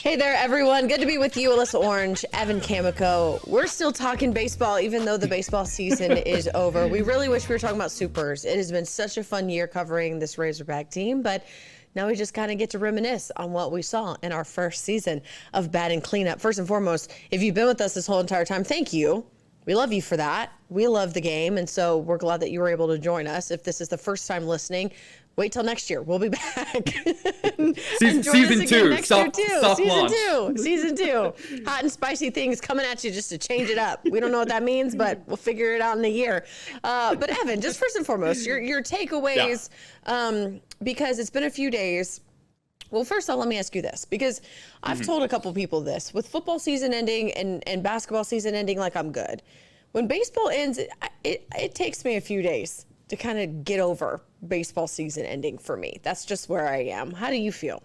Hey there, everyone. Good to be with you, Alyssa Orange, Evan Kamiko. We're still talking baseball, even though the baseball season is over. We really wish we were talking about Supers. It has been such a fun year covering this Razorback team, but now we just kind of get to reminisce on what we saw in our first season of Batting Cleanup. First and foremost, if you've been with us this whole entire time, thank you. We love you for that. We love the game, and so we're glad that you were able to join us. If this is the first time listening, wait till next year. We'll be back. Season two. Season two. Hot and spicy things coming at you just to change it up. We don't know what that means, but we'll figure it out in a year. But Evan, just first and foremost, your takeaways, because it's been a few days. Well, first of all, let me ask you this, because I've told a couple people this. With football season ending and basketball season ending, like, I'm good. When baseball ends, it takes me a few days to kind of get over baseball season ending for me. That's just where I am. How do you feel?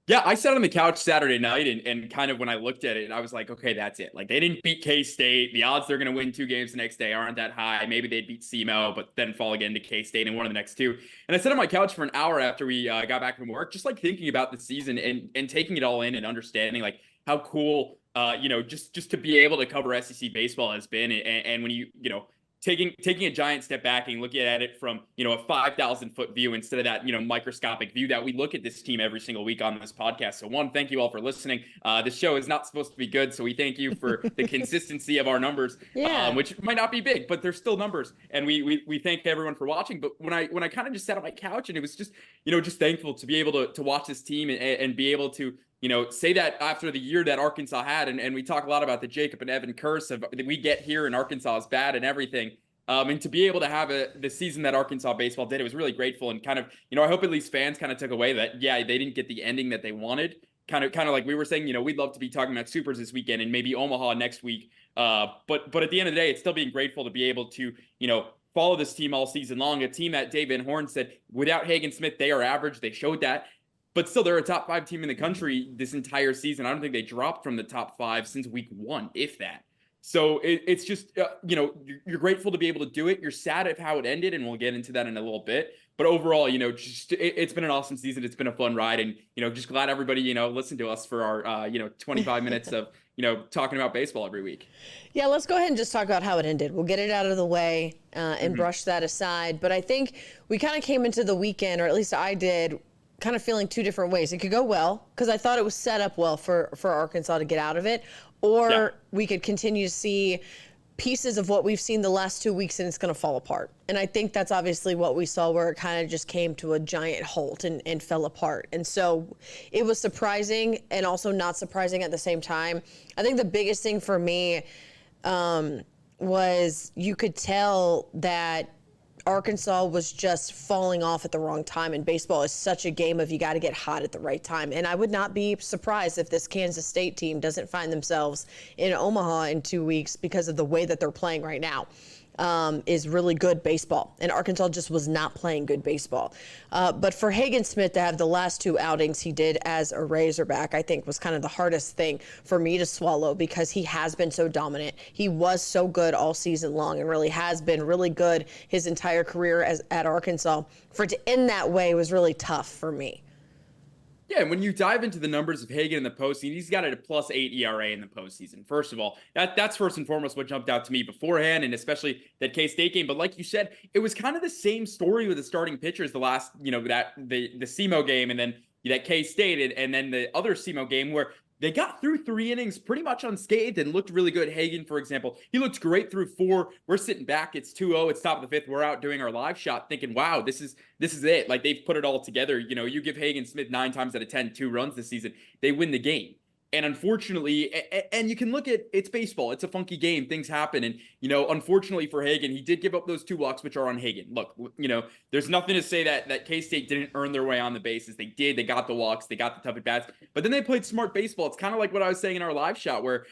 Yeah, I sat on the couch Saturday night and kind of when I looked at it, I was like, okay, that's it. Like, they didn't beat K-State. The odds they're going to win 2 games the next day aren't that high. Maybe they'd beat SEMO, but then fall again to K-State and one of the next 2. And I sat on my couch for an hour after we got back from work, just like thinking about the season and taking it all in and understanding like how cool, just to be able to cover SEC baseball has been. And when taking a giant step back and looking at it from, a 5,000-foot view instead of that, microscopic view that we look at this team every single week on this podcast. So one, thank you all for listening. This show is not supposed to be good, so we thank you for the consistency of our numbers, which might not be big, but they're still numbers. And we thank everyone for watching. But when I kind of just sat on my couch and it was just, just thankful to be able to watch this team and be able to, say that after the year that Arkansas had, and we talk a lot about the Jacob and Evan curse that we get here in Arkansas is bad and everything. And to be able to have the season that Arkansas baseball did, it was really grateful and kind of, I hope at least fans kind of took away that, they didn't get the ending that they wanted. Kind of like we were saying, we'd love to be talking about Supers this weekend and maybe Omaha next week. But at the end of the day, it's still being grateful to be able to, follow this team all season long. A team that Dave Van Horn said, without Hagen Smith, they are average. They showed that. But still, they're a top 5 team in the country this entire season. I don't think they dropped from the top 5 since week 1, if that. So it's just, you're grateful to be able to do it. You're sad at how it ended, and we'll get into that in a little bit. But overall, it's been an awesome season. It's been a fun ride, and, just glad everybody, listened to us for our, 25 minutes of, talking about baseball every week. Yeah, let's go ahead and just talk about how it ended. We'll get it out of the way and brush that aside. But I think we kind of came into the weekend, or at least I did, kind of feeling 2 different ways. It could go well because I thought it was set up well for Arkansas to get out of it, or we could continue to see pieces of what we've seen the last 2 weeks and it's going to fall apart. And I think that's obviously what we saw, where it kind of just came to a giant halt and fell apart. And so it was surprising and also not surprising at the same time. I think the biggest thing for me was you could tell that Arkansas was just falling off at the wrong time, and baseball is such a game of you got to get hot at the right time. And I would not be surprised if this Kansas State team doesn't find themselves in Omaha in 2 weeks because of the way that they're playing right now. Is really good baseball, and Arkansas just was not playing good baseball. But for Hagen Smith to have the last 2 outings he did as a Razorback, I think was kind of the hardest thing for me to swallow, because he has been so dominant. He was so good all season long and really has been really good his entire career at Arkansas. For it to end that way was really tough for me. Yeah, and when you dive into the numbers of Hagen in the postseason, he's got a +8 ERA in the postseason. First of all, that's first and foremost what jumped out to me beforehand, and especially that K-State game. But like you said, it was kind of the same story with the starting pitchers the last, the SEMO game, and then that K-State, and then the other SEMO game where they got through 3 innings pretty much unscathed and looked really good. Hagen, for example, he looked great through 4. We're sitting back. It's 2-0. It's top of the 5th. We're out doing our live shot thinking, wow, this is it. Like, they've put it all together. You give Hagen Smith 9 times out of 10, 2 runs this season, they win the game. And unfortunately, and you can look at, it's baseball. It's a funky game. Things happen. And, unfortunately for Hagen, he did give up those 2 walks, which are on Hagen. Look, there's nothing to say that K-State didn't earn their way on the bases. They did. They got the walks. They got the tough at-bats. But then they played smart baseball. It's kind of like what I was saying in our live shot where,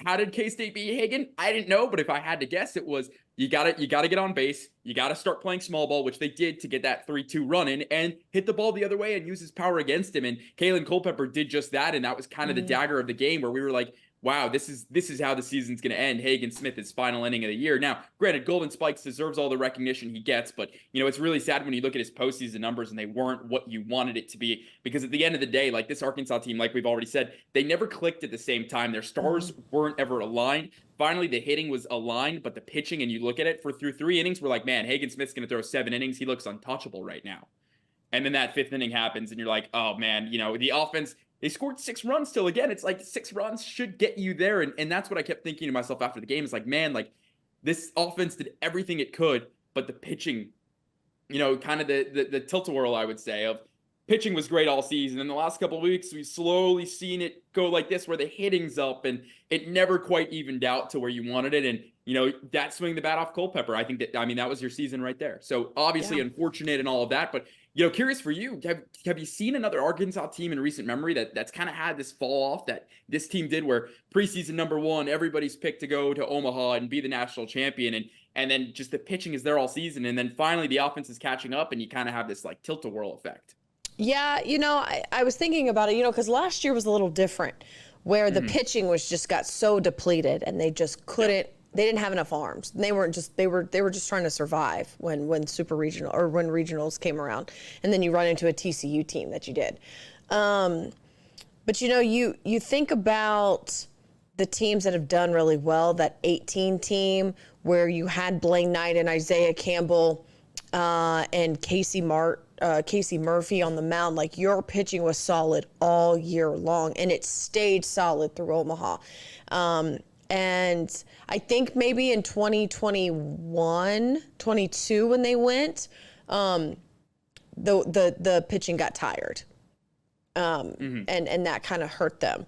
how did K-State beat Hagen? I didn't know. But if I had to guess, it was you gotta get on base. You gotta start playing small ball, which they did to get that 3-2 run in, and hit the ball the other way and use his power against him. And Kalen Culpepper did just that, and that was kind of the dagger of the game where we were like, wow, this is how the season's going to end. Hagen Smith, final inning of the year. Now, granted, Golden Spikes deserves all the recognition he gets, but it's really sad when you look at his postseason numbers and they weren't what you wanted it to be. Because at the end of the day, like this Arkansas team, like we've already said, they never clicked at the same time. Their stars weren't ever aligned. Finally, the hitting was aligned, but the pitching, and you look at it through 3 innings, we're like, man, Hagen Smith's going to throw 7 innings. He looks untouchable right now. And then that 5th inning happens, and you're like, oh man, the offense. They scored 6 runs still. Again, it's like 6 runs should get you there. And that's what I kept thinking to myself after the game. It's like, man, like this offense did everything it could, but the pitching, kind of the tilt-a-whirl, I would say, of pitching was great all season. In the last couple of weeks, we've slowly seen it go like this, where the hitting's up and it never quite evened out to where you wanted it. And, that swing the bat off Culpepper, I think that was your season right there. So obviously unfortunate and all of that, but curious for you, have you seen another Arkansas team in recent memory that's kind of had this fall off that this team did, where preseason number 1, everybody's picked to go to Omaha and be the national champion, and then just the pitching is there all season, and then finally the offense is catching up and you kind of have this like tilt-a-whirl effect? Yeah, I was thinking about it, because last year was a little different, where the pitching got so depleted and they just couldn't. They didn't have enough arms. They were just trying to survive when super regional or when regionals came around, and then you run into a TCU team that you did. But you think about the teams that have done really well. That 18 team where you had Blaine Knight and Isaiah Campbell and Casey Murphy on the mound. Like, your pitching was solid all year long, and it stayed solid through Omaha. And I think maybe in 2021, 22, when they went, the pitching got tired. And that kind of hurt them.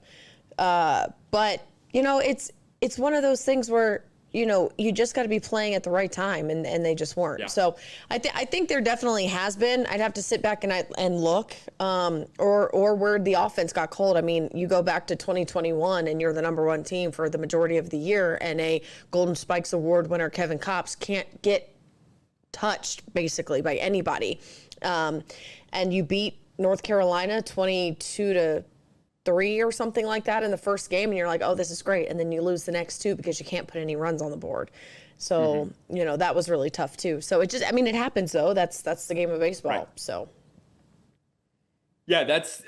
But it's one of those things where, you just got to be playing at the right time, and they just weren't. Yeah. So I think there definitely has been. I'd have to sit back and look, or where the offense got cold. I mean, you go back to 2021 and you're the number 1 team for the majority of the year, and a Golden Spikes Award winner, Kevin Kopps, can't get touched basically by anybody. And you beat North Carolina 22-3 or something like that in the first game, and you're like, oh, this is great. And then you lose the next 2 because you can't put any runs on the board. So, that was really tough too. So it happens though. That's the game of baseball. Right. So. Yeah, that's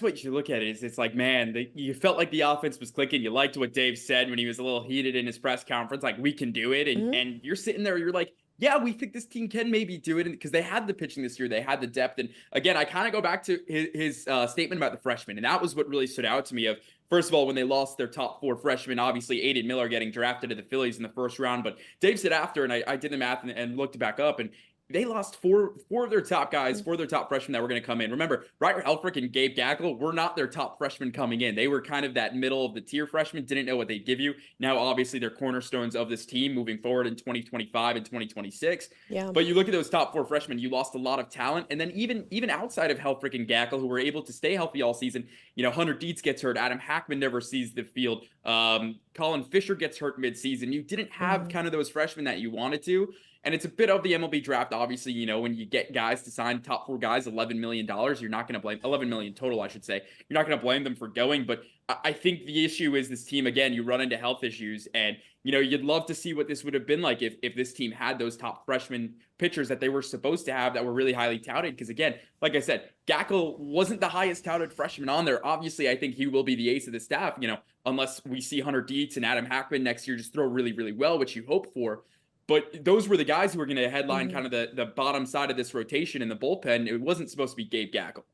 what you look at it. It's like, man, you felt like the offense was clicking. You liked what Dave said when he was a little heated in his press conference, like, we can do it. And you're sitting there, you're like, yeah, we think this team can maybe do it, because they had the pitching this year. They had the depth. And again, I kind of go back to his statement about the freshmen. And that was what really stood out to me. First of all, when they lost their top 4 freshmen, obviously Aiden Miller getting drafted to the Phillies in the first round. But Dave said after, and I did the math and looked back up, and they lost four of their top guys, 4 of their top freshmen that were going to come in. Remember, Ryder Helfrich and Gabe Gackle were not their top freshmen coming in. They were kind of that middle of the tier freshmen, didn't know what they'd give you. Now, obviously, they're cornerstones of this team moving forward in 2025 and 2026. Yeah. But you look at those top 4 freshmen, you lost a lot of talent. And then even outside of Helfrich and Gackle, who were able to stay healthy all season, Hunter Dietz gets hurt. Adam Hackman never sees the field. Colin Fisher gets hurt midseason. You didn't have kind of those freshmen that you wanted to. And it's a bit of the MLB draft, obviously, when you get guys to sign top 4 guys, $11 million, you're not going to blame, 11 million total, I should say. You're not going to blame them for going. But I think the issue is this team, again, you run into health issues, and, you'd love to see what this would have been like if this team had those top freshman pitchers that they were supposed to have that were really highly touted. Because again, like I said, Gackle wasn't the highest touted freshman on there. Obviously, I think he will be the ace of the staff, unless we see Hunter Dietz and Adam Hackman next year just throw really, really well, which you hope for. But those were the guys who were going to headline kind of the bottom side of this rotation in the bullpen. It wasn't supposed to be Gabe Gackle.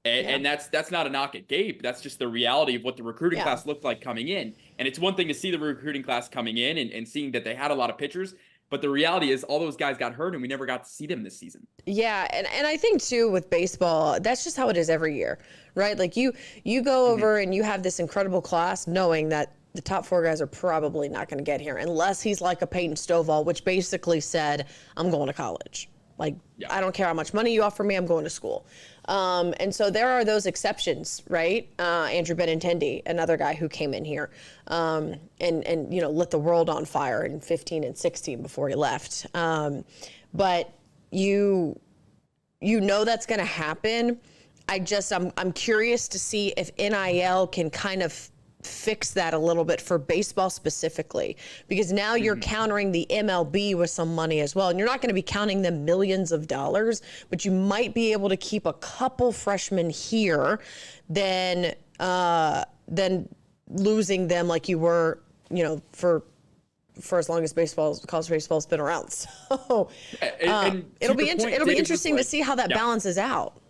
And that's not a knock at Gabe. That's just the reality of what the recruiting class looked like coming in. And it's one thing to see the recruiting class coming in and seeing that they had a lot of pitchers. But the reality is all those guys got hurt and we never got to see them this season. Yeah, and I think, too, with baseball, that's just how it is every year, right? Like, you go over and you have this incredible class knowing that the top 4 guys are probably not going to get here unless he's like a Peyton Stovall, which basically said, I'm going to college. Like, I don't care how much money you offer me, I'm going to school. And so there are those exceptions, right? Andrew Benintendi, another guy who came in here and lit the world on fire in 15 and 16 before he left. But you know that's going to happen. I'm curious to see if NIL can kind of fix that a little bit for baseball specifically, because now you're countering the MLB with some money as well. And you're not going to be counting them millions of dollars, but you might be able to keep a couple freshmen here than losing them like you were, for as long as college baseball's been around. So it'll be interesting to see how that balances out.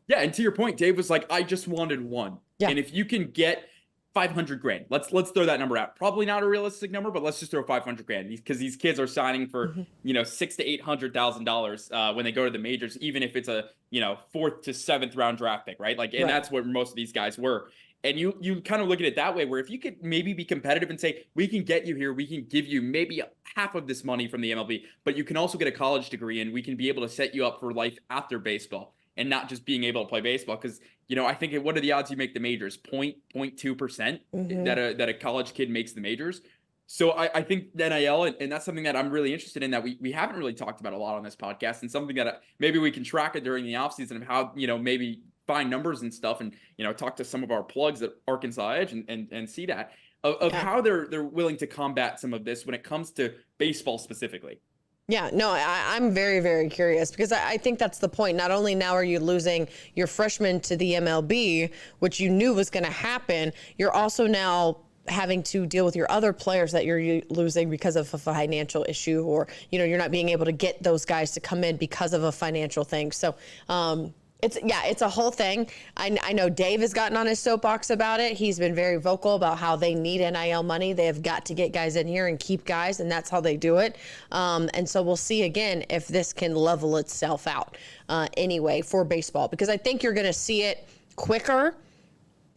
Yeah, and to your point, Dave was like, I just wanted one. Yeah. And if you can get $500,000, let's throw that number out. Probably not a realistic number, but let's just throw $500,000 because these kids are signing for $600,000 to $800,000 when they go to the majors, even if it's a 4th to 7th round draft pick, right? Like, and that's what most of these guys were. And you kind of look at it that way, where if you could maybe be competitive and say, we can get you here, we can give you maybe half of this money from the MLB, but you can also get a college degree and we can be able to set you up for life after baseball and not just being able to play baseball. Because, I think what are the odds you make the majors? 0.2% that a college kid makes the majors. So I think the NIL, and that's something that I'm really interested in that we haven't really talked about a lot on this podcast, and something that maybe we can track it during the offseason of how, maybe find numbers and stuff and, talk to some of our plugs at Arkansas Edge and see that of how they're willing to combat some of this when it comes to baseball specifically. Yeah, no, I'm very, very curious because I think that's the point. Not only now are you losing your freshmen to the MLB, which you knew was going to happen, you're also now having to deal with your other players that you're losing because of a financial issue, or, you're not being able to get those guys to come in because of a financial thing. So, it's a whole thing. I know Dave has gotten on his soapbox about it. He's been very vocal about how they need NIL money. They have got to get guys in here and keep guys, and that's how they do it. And so we'll see again if this can level itself out anyway for baseball, because I think you're going to see it quicker,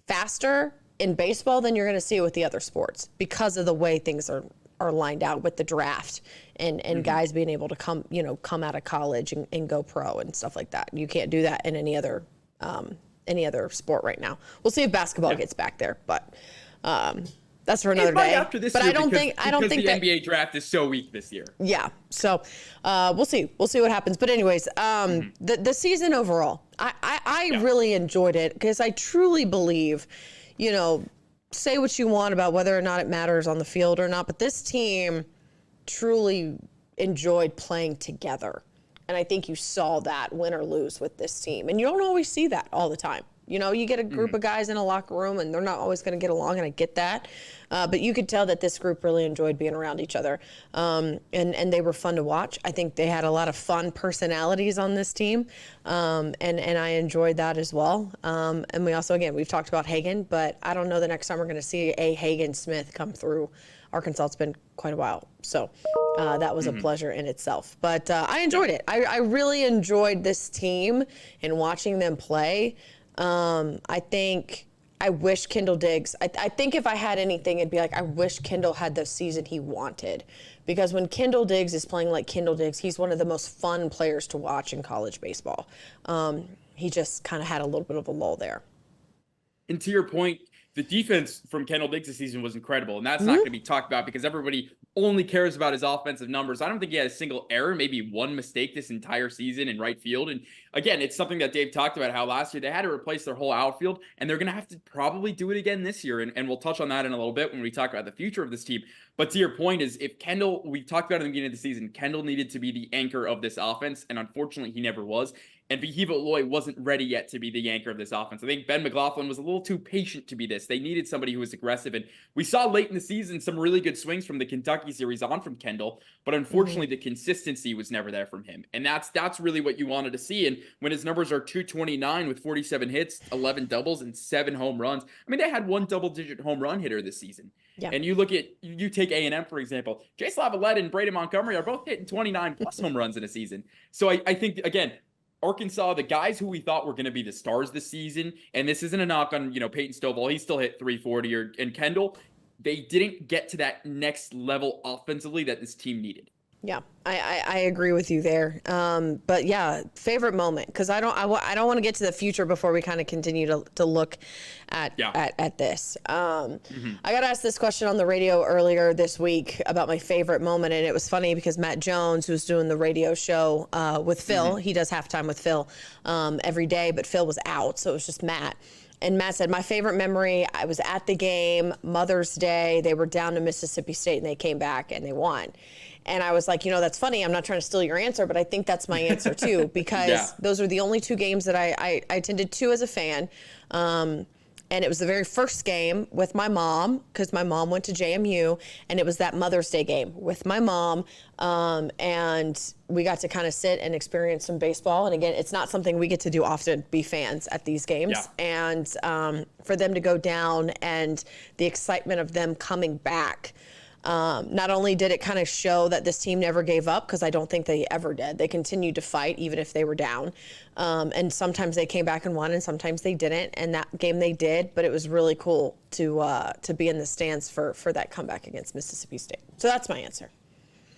faster in baseball than you're going to see it with the other sports because of the way things are lined out with the draft and guys being able to come out of college and go pro and stuff like that. You can't do that in any other sport right now. We'll see if basketball gets back there, but that's for another day. After this but year, I don't think the NBA draft is so weak this year. Yeah, so we'll see what happens. But anyways, the season overall, I really enjoyed it because I truly believe, say what you want about whether or not it matters on the field or not, but this team truly enjoyed playing together. And I think you saw that win or lose with this team. And you don't always see that all the time. You get a group of guys in a locker room and they're not always going to get along, and I get that. But you could tell that this group really enjoyed being around each other. And they were fun to watch. I think they had a lot of fun personalities on this team. And I enjoyed that as well. And we also, again, we've talked about Hagan, but I don't know the next time we're going to see a Hagan Smith come through Arkansas. It's been quite a while. So that was a pleasure in itself. But I enjoyed it. I really enjoyed this team and watching them play. I wish Kendall Diggs, I think if I had anything, it'd be like, I wish Kendall had the season he wanted, because when Kendall Diggs is playing like Kendall Diggs, he's one of the most fun players to watch in college baseball. He just kind of had a little bit of a lull there. And to your point, the defense from Kendall Diggs this season was incredible, and that's not going to be talked about because everybody only cares about his offensive numbers. I don't think he had a single error, maybe one mistake this entire season in right field. And again, it's something that Dave talked about, how last year they had to replace their whole outfield, and they're going to have to probably do it again this year. And we'll touch on that in a little bit when we talk about the future of this team. But to your point is, if Kendall, we talked about it in the beginning of the season, Kendall needed to be the anchor of this offense, and unfortunately he never was. And Fayetteville Loy wasn't ready yet to be the anchor of this offense. I think Ben McLaughlin was a little too patient to be this. They needed somebody who was aggressive. And we saw late in the season some really good swings from the Kentucky series on from Kendall. But unfortunately, the consistency was never there from him. And that's really what you wanted to see. And when his numbers are 229 with 47 hits, 11 doubles, and 7 home runs. I mean, they had one double-digit home run hitter this season. Yeah. And you take A&M, for example. Jay Slavalette and Braden Montgomery are both hitting 29-plus home runs in a season. So I think, again, Arkansas, the guys who we thought were going to be the stars this season, and this isn't a knock on, Peyton Stovall, he still hit 340, and Kendall, they didn't get to that next level offensively that this team needed. Yeah, I agree with you there. But yeah, favorite moment, because I don't want to get to the future before we kind of continue to look at this. I got asked this question on the radio earlier this week about my favorite moment, and it was funny because Matt Jones, who's doing the radio show with Phil, he does halftime with Phil every day, but Phil was out, so it was just Matt. And Matt said, my favorite memory, I was at the game, Mother's Day. They were down to Mississippi State and they came back and they won. And I was like, that's funny. I'm not trying to steal your answer, but I think that's my answer too, because those are the only two games that I attended to as a fan. And it was the very first game with my mom, because my mom went to JMU, and it was that Mother's Day game with my mom. And we got to kind of sit and experience some baseball. And again, it's not something we get to do often, be fans at these games. Yeah. And for them to go down and the excitement of them coming back, not only did it kind of show that this team never gave up, because I don't think they ever did. They continued to fight even if they were down. And sometimes they came back and won, and sometimes they didn't. And that game they did, but it was really cool to be in the stands for that comeback against Mississippi State. So that's my answer.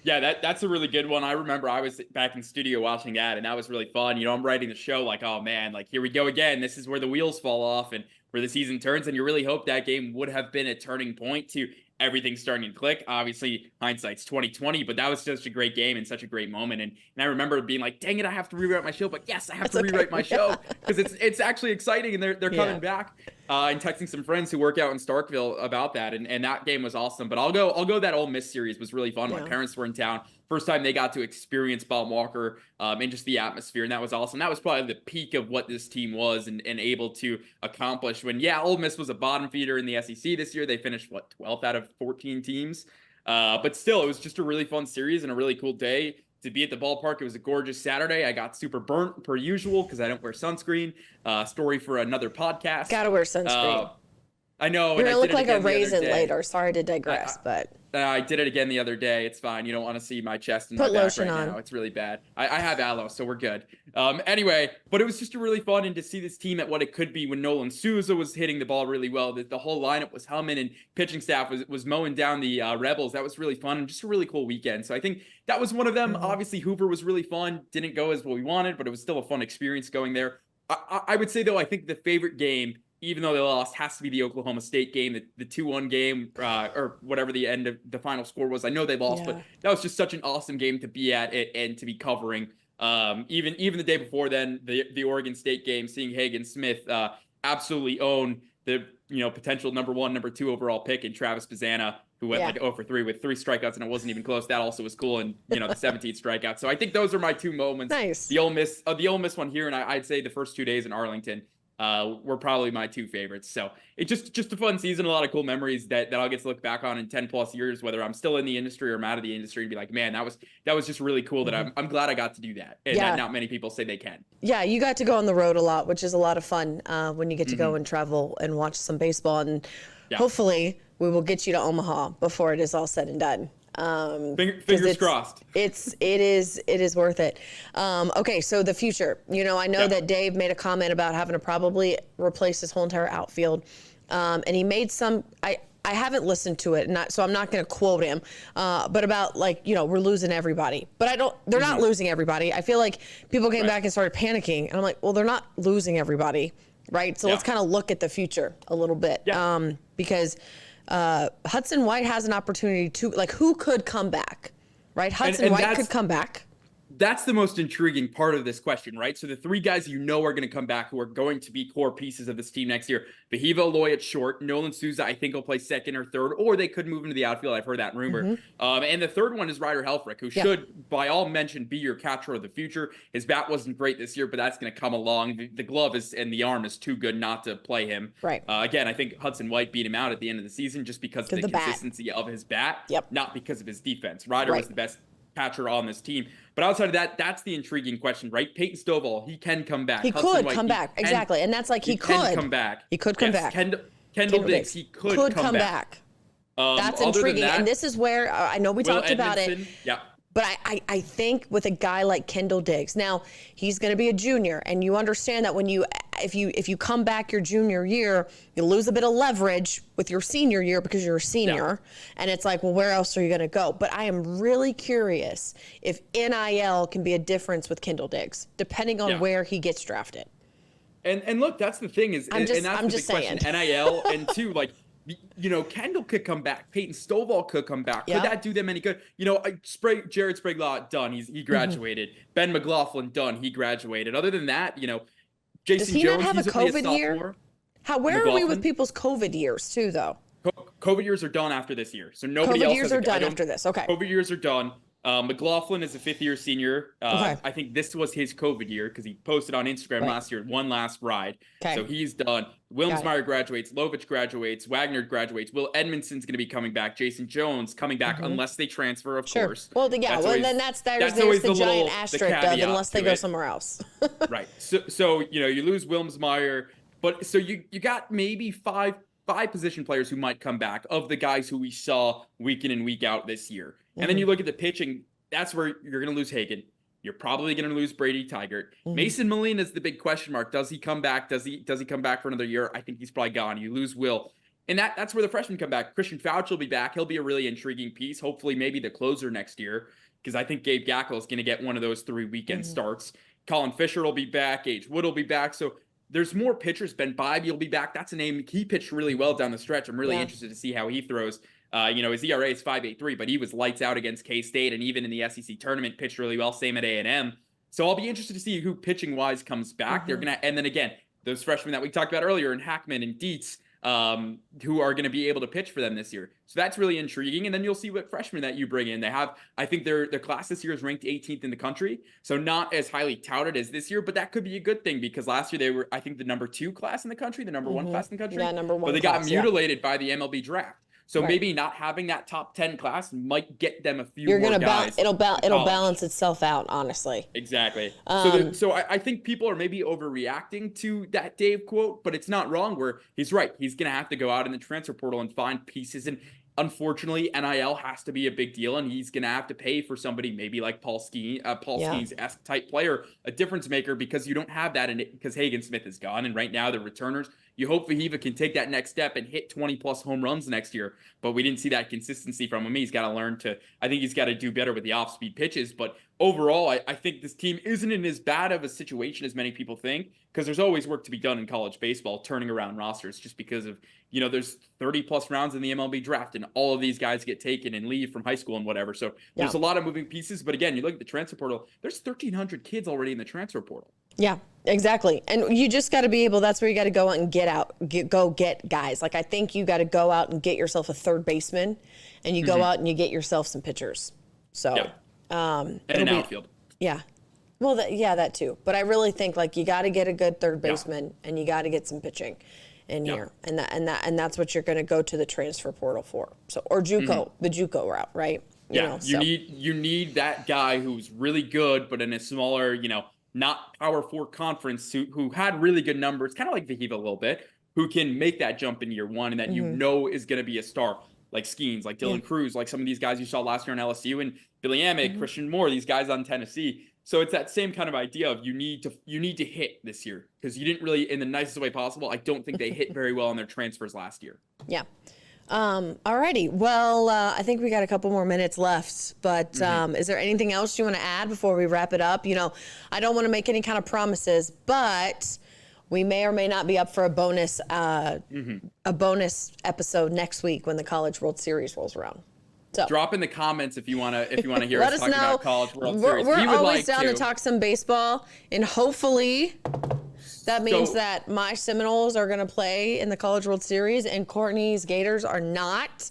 Yeah, that's a really good one. I remember I was back in studio watching that, and that was really fun. I'm writing the show like, oh man, like here we go again. This is where the wheels fall off and where the season turns. And you really hope that game would have been a turning point to everything starting to click. Obviously, hindsight's 2020, but that was such a great game and such a great moment. And I remember being like, dang it, I have to rewrite my show. But yes, I have to rewrite my show, because it's actually exciting, and they're coming back. And texting some friends who work out in Starkville about that, and that game was awesome. But I'll go that Ole Miss series was really fun. My parents were in town. First time they got to experience Bob Walker and just the atmosphere, and that was awesome. That was probably the peak of what this team was and able to accomplish when, Ole Miss was a bottom feeder in the SEC this year. They finished, 12th out of 14 teams? But still, it was just a really fun series and a really cool day to be at the ballpark. It was a gorgeous Saturday. I got super burnt per usual because I don't wear sunscreen. Story for another podcast. Gotta wear sunscreen. I know. You're gonna look like a raisin later. Sorry to digress, but I did it again the other day. It's fine. You don't want to see my chest and put my back lotion right on. now. It's really bad. I have aloe, so we're good. Anyway, but it was just a really fun, and to see this team at what it could be when Nolan Souza was hitting the ball really well. The whole lineup was humming, and pitching staff was mowing down the Rebels. That was really fun and just a really cool weekend. So I think that was one of them. Obviously, Hoover was really fun. Didn't go as what we wanted, but it was still a fun experience going there. I would say, though, I think the favorite game, even though they lost, has to be the Oklahoma State game, the 2-1 game, or whatever the end of the final score was. I know they lost, but that was just such an awesome game to be at and to be covering. Even the day before then, the Oregon State game, seeing Hagen Smith absolutely own the potential number 1, number 2 overall pick in Travis Bazzana, who went like 0 for 3 with 3 strikeouts, and it wasn't even close. That also was cool, and the 17th strikeout. So I think those are my 2 moments. Nice. The Ole Miss one here, and I'd say the first 2 days in Arlington were probably my 2 favorites. So it's just a fun season, a lot of cool memories that I'll get to look back on in 10 plus years, whether I'm still in the industry or I'm out of the industry, and be like, man, that was just really cool. That I'm glad I got to do that, and that not many people say they can. Yeah, you got to go on the road a lot, which is a lot of fun when you get to go and travel and watch some baseball, and hopefully we will get you to Omaha before it is all said and done. Fingers crossed. It is worth it. Okay, so the future. I know that Dave made a comment about having to probably replace his whole entire outfield, and he made some. I haven't listened to it, so I'm not going to quote him. But about we're losing everybody. But they're not losing everybody. I feel like people came back and started panicking, and I'm like, well, they're not losing everybody, right? So let's kind of look at the future a little bit, because. Hudson White has an opportunity to, who could come back, right? Hudson White could come back. That's the most intriguing part of this question, right? So the 3 guys are going to come back who are going to be core pieces of this team next year. Vahiva Aloy at short. Nolan Souza, I think, will play second or third, or they could move into the outfield. I've heard that rumor. And the third one is Ryder Helfrich, who should, by all mention, be your catcher of the future. His bat wasn't great this year, but that's going to come along. The glove and the arm is too good not to play him. Right. Again, I think Hudson White beat him out at the end of the season just because of the consistency of his bat, not because of his defense. Ryder was the best catcher on this team. But outside of that, that's the intriguing question, right? Peyton Stovall, he can come back. He could come back. Exactly. And that's he could come back. He could come back. Kendall Diggs, he could come back. That's intriguing. And this is where I know we talked about it. Yeah. But I think with a guy like Kendall Diggs, now he's going to be a junior, and you understand that when if you come back your junior year, you lose a bit of leverage with your senior year because you're a senior, and it's like, well, where else are you going to go? But I am really curious if NIL can be a difference with Kendall Diggs, depending on where he gets drafted. And look, that's the thing is, I'm just question, NIL, and 2, Kendall could come back. Peyton Stovall could come back. Could that do them any good? Jared Sprague-Law, done. He graduated. Ben McLaughlin, done. He graduated. Other than that, Jason Does he Jones, not have he's a only COVID a year? sophomore. Where are we with McLaughlin? people's COVID years too, though? COVID years are done after this year, so nobody COVID else years has are done after this. Okay. COVID years are done. McLaughlin is a fifth-year senior. Okay. I think this was his COVID year because he posted on Instagram Right. last year, one last ride. Okay. So he's done. Wilmsmeyer graduates. Lovich graduates. Wagner graduates. Will Edmondson's going to be coming back. Jason Jones coming back unless they transfer, of course. Well, there's always the the giant the asterisk of caveat unless they to go it. somewhere else. Right. So you lose Wilmsmeyer, but so you got maybe five position players who might come back of the guys who we saw week in and week out this year. And then you look at the pitching, that's where you're going to lose Hagen. You're probably going to lose Brady Tigert. Mason Molina is the big question mark. Does he come back? Does he come back for another year? I think he's probably gone. You lose Will. And that's where the freshmen come back. Christian Fouch will be back. He'll be a really intriguing piece. Hopefully maybe the closer next year, because I think Gabe Gackle is going to get one of those 3 weekend starts. Colin Fisher will be back. Gage Wood will be back. So there's more pitchers. Ben Bybee will be back. That's a name. He pitched really well down the stretch. I'm really interested to see how he throws. His ERA is 5.83, but he was lights out against K-State, and even in the SEC tournament pitched really well. Same at A&M. So I'll be interested to see who pitching wise comes back. They're gonna, and then again, those freshmen that we talked about earlier, and Hackman and Dietz, who are going to be able to pitch for them this year. So that's really intriguing. And then you'll see what freshmen that you bring in. They have, I think their class this year is ranked 18th in the country. So not as highly touted as this year, but that could be a good thing because last year they were, I think, the number 2 class in the country, the number 1 class in the country. Yeah, number 1 But they class, got mutilated by the MLB draft. So maybe not having that top 10 class might get them a few more guys. It'll balance itself out, honestly. Exactly. So I think people are maybe overreacting to that Dave quote, but it's not wrong where he's right. He's going to have to go out in the transfer portal and find pieces. And unfortunately, NIL has to be a big deal, and he's going to have to pay for somebody maybe like Paul Skeens-esque type player, a difference maker, because you don't have that in it because Hagen Smith is gone. And right now the returners, you hope Fahiva can take that next step and hit 20 plus home runs next year, but we didn't see that consistency from him. He's got to learn to, I think he's got to do better with the off-speed pitches, but overall, I think this team isn't in as bad of a situation as many people think, because there's always work to be done in college baseball, turning around rosters, just because of, there's 30 plus rounds in the MLB draft, and all of these guys get taken and leave from high school and whatever. So there's a lot of moving pieces, but again, you look at the transfer portal, there's 1,300 kids already in the transfer portal. Yeah, exactly. And you just got to be able, that's where you got to go out and get guys. Like, I think you got to go out and get yourself a third baseman, and you go out and you get yourself some pitchers. So, and an outfield. Yeah. Well, that too. But I really think like you got to get a good third baseman and you got to get some pitching in here. And that's what you're going to go to the transfer portal for. So, or JUCO, the JUCO route, right? You need that guy who's really good, but in a smaller, not Power 4 conference who had really good numbers, kind of like Fahiva a little bit, who can make that jump in year one and that is going to be a star, like Skeens, like Dylan Cruz, like some of these guys you saw last year on LSU, and Billy Amick, Christian Moore, these guys on Tennessee. So it's that same kind of idea of you need to hit this year, because you didn't really, in the nicest way possible, I don't think they hit very well on their transfers last year. Yeah. Alrighty. Well, I think we got a couple more minutes left, but is there anything else you want to add before we wrap it up? I don't want to make any kind of promises, but we may or may not be up for a bonus episode next week when the College World Series rolls around. So drop in the comments if you want to hear us talk about College World Series. We're always down to talk some baseball, and hopefully that means that my Seminoles are going to play in the College World Series and Courtney's Gators are not.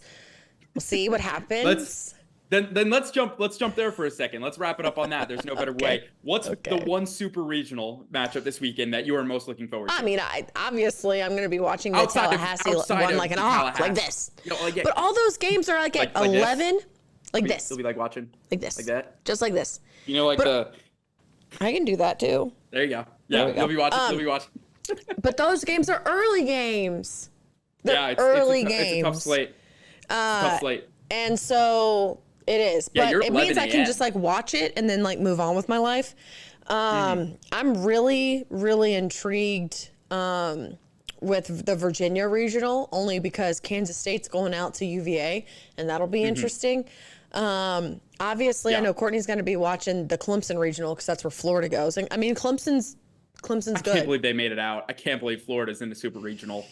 We'll see what happens. Let's jump there for a second. Let's wrap it up on that. There's no better way. What's the one super regional matchup this weekend that you are most looking forward to? I mean, obviously I'm going to be watching the Tallahassee one like an like this. But all those games are like at 11, like this. You'll be like watching like this, like that, just like this. I can do that too. There you go. Yeah, you'll be watching. You'll be watching. But those games are early games. It's a tough slate. Tough slate. And so it is. Yeah, but it means I can just like watch it and then like move on with my life. I'm really, really intrigued with the Virginia regional, only because Kansas State's going out to UVA, and that'll be interesting. Obviously, I know Courtney's going to be watching the Clemson regional because that's where Florida goes. And I mean, Clemson's good. I can't believe they made it out. I can't believe Florida's in the super regional.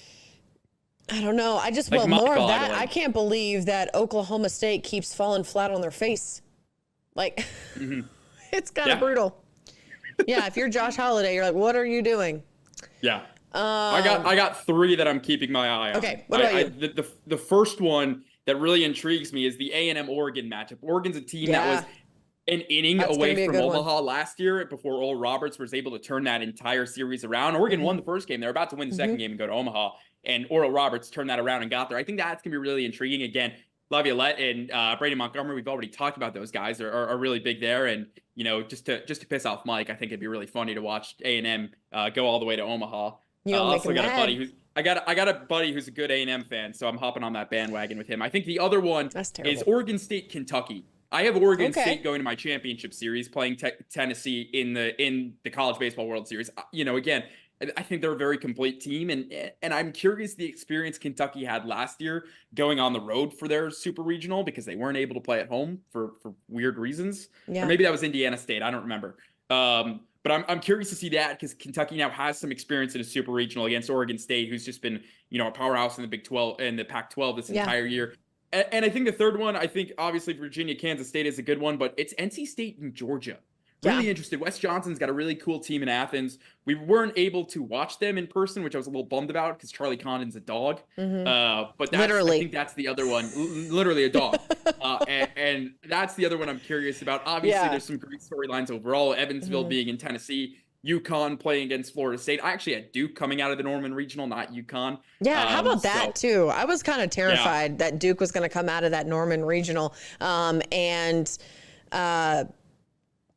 I don't know. I just want more of that. I can't believe that Oklahoma State keeps falling flat on their face. Like, it's kind of brutal. Yeah, if you're Josh Holiday, you're like, what are you doing? Yeah. I got three that I'm keeping my eye on. Okay, what about you? The first one that really intrigues me is the A&M Oregon matchup. Oregon's a team that was an inning That's gonna away be a from good one. Omaha last year before Oral Roberts was able to turn that entire series around. Oregon won the first game. They're about to win the second game and go to Omaha, and Oral Roberts turned that around and got there. I think that's going to be really intriguing. Again, Laviolette and Brady Montgomery, we've already talked about those guys, are really big there. And, just to piss off Mike, I think it'd be really funny to watch A&M go all the way to Omaha. You gonna make him got a mad. buddy who's I got a buddy who's a good A&M fan, so I'm hopping on that bandwagon with him. I think the other one is Oregon State, Kentucky. I have Oregon State going to my championship series, playing Tennessee in the College Baseball World Series. Again, I think they're a very complete team, and I'm curious the experience Kentucky had last year going on the road for their Super Regional because they weren't able to play at home for weird reasons. Yeah. Or maybe that was Indiana State. I don't remember. But I'm curious to see that because Kentucky now has some experience in a Super Regional against Oregon State, who's just been a powerhouse in the Big 12 and the Pac-12 this entire year. And I think the third one, I think obviously Virginia, Kansas State is a good one, but it's NC State and Georgia. Really interested. Wes Johnson's got a really cool team in Athens. We weren't able to watch them in person, which I was a little bummed about because Charlie Condon's a dog. But I think that's the other one. Literally a dog. And that's the other one I'm curious about. Obviously, there's some great storylines overall. Evansville being in Tennessee. UConn playing against Florida State. I actually had Duke coming out of the Norman Regional, not UConn. Yeah, how about that too? I was kind of terrified that Duke was going to come out of that Norman Regional.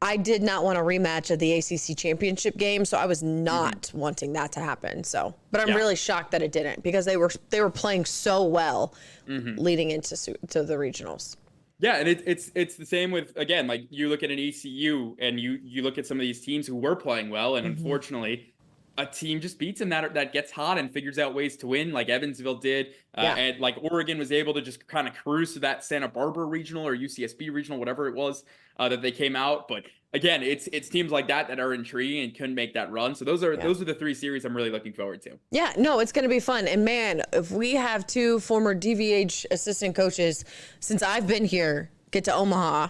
I did not want a rematch of the ACC championship game, so I was not wanting that to happen. So, but I'm really shocked that it didn't because they were playing so well leading into the regionals. Yeah, and it's the same with, again, like you look at an ECU and you look at some of these teams who were playing well, and unfortunately, a team just beats them that gets hot and figures out ways to win, like Evansville did, and like Oregon was able to just kind of cruise to that Santa Barbara regional or UCSB regional, whatever it was that they came out. But again, it's teams like that are intriguing and couldn't make that run. So those are the three series I'm really looking forward to. Yeah, no, it's going to be fun. And man, if we have two former DVH assistant coaches since I've been here get to Omaha,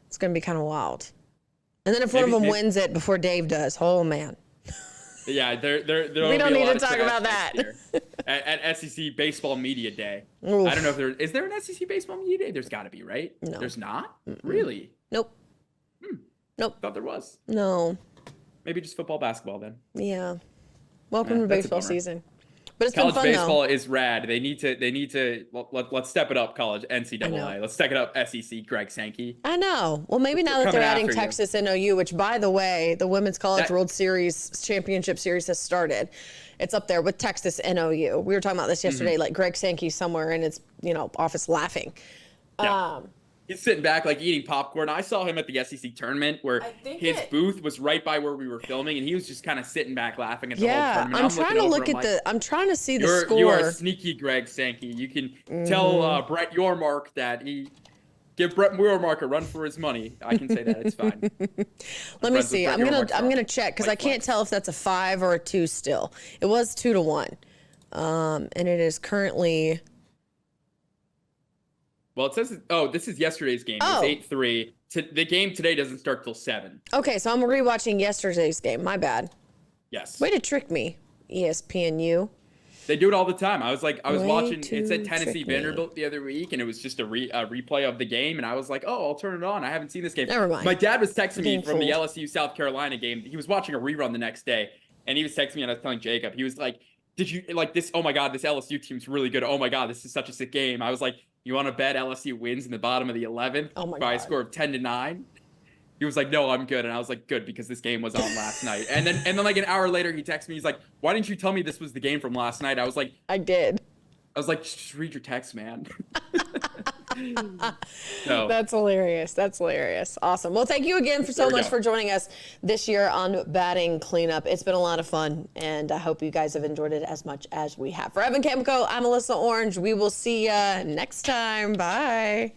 it's going to be kind of wild. And then if one of them wins it before Dave does, oh man. Yeah, we don't need to talk about that. At SEC Baseball Media Day. Oof. I don't know if is there an SEC Baseball Media Day? There's got to be, right? No. There's not? Really? Nope. Nope. Thought there was. No. Maybe just football, basketball then. Yeah. Welcome to baseball season. But it's college been fun, baseball is rad. They need to let's step it up, college NCAA. Let's step it up, SEC. Greg Sankey. I know. Well, maybe now that they're adding Texas NOU, which by the way, the Women's College World Series Championship Series has started. It's up there with Texas NOU. We were talking about this yesterday. Like Greg Sankey somewhere in his office laughing. Yeah. He's sitting back like eating popcorn. I saw him at the SEC tournament where his booth was right by where we were filming, and he was just kind of sitting back laughing at the whole tournament. I'm trying to look at I'm trying to see the score. You are sneaky, Greg Sankey. You can tell Brett Yormark that give Brett Yormark a run for his money. I can say that it's fine. Let me see. I'm gonna check because I can't tell if that's a 5 or a 2 still. It was 2-1, and it is currently. Well, it says, this is yesterday's game. It's 8-3. The game today doesn't start till 7. Okay, so I'm rewatching yesterday's game. My bad. Yes. Way to trick me, ESPNU. They do it all the time. I was watching, it said Tennessee Vanderbilt the other week, and it was just a replay of the game, and I was like, I'll turn it on. I haven't seen this game. Never mind. My dad was texting me from the LSU South Carolina game. He was watching a rerun the next day, and he was texting me, and I was telling Jacob, he was like, did you like this? Oh my God, this LSU team's really good. Oh my God, this is such a sick game. I was like, you want to bet LSU wins in the bottom of the 11th by a score of 10-9? He was like, no, I'm good. And I was like, good, because this game was on last night. And then like an hour later, he texted me. He's like, why didn't you tell me this was the game from last night? I was like, I did. I was like, just read your text, man. So. That's hilarious. That's hilarious. Awesome. Well, thank you again so much for joining us this year on Batting Cleanup. It's been a lot of fun, and I hope you guys have enjoyed it as much as we have. For Evan Camco, I'm Alyssa Orange. We will see you next time. Bye.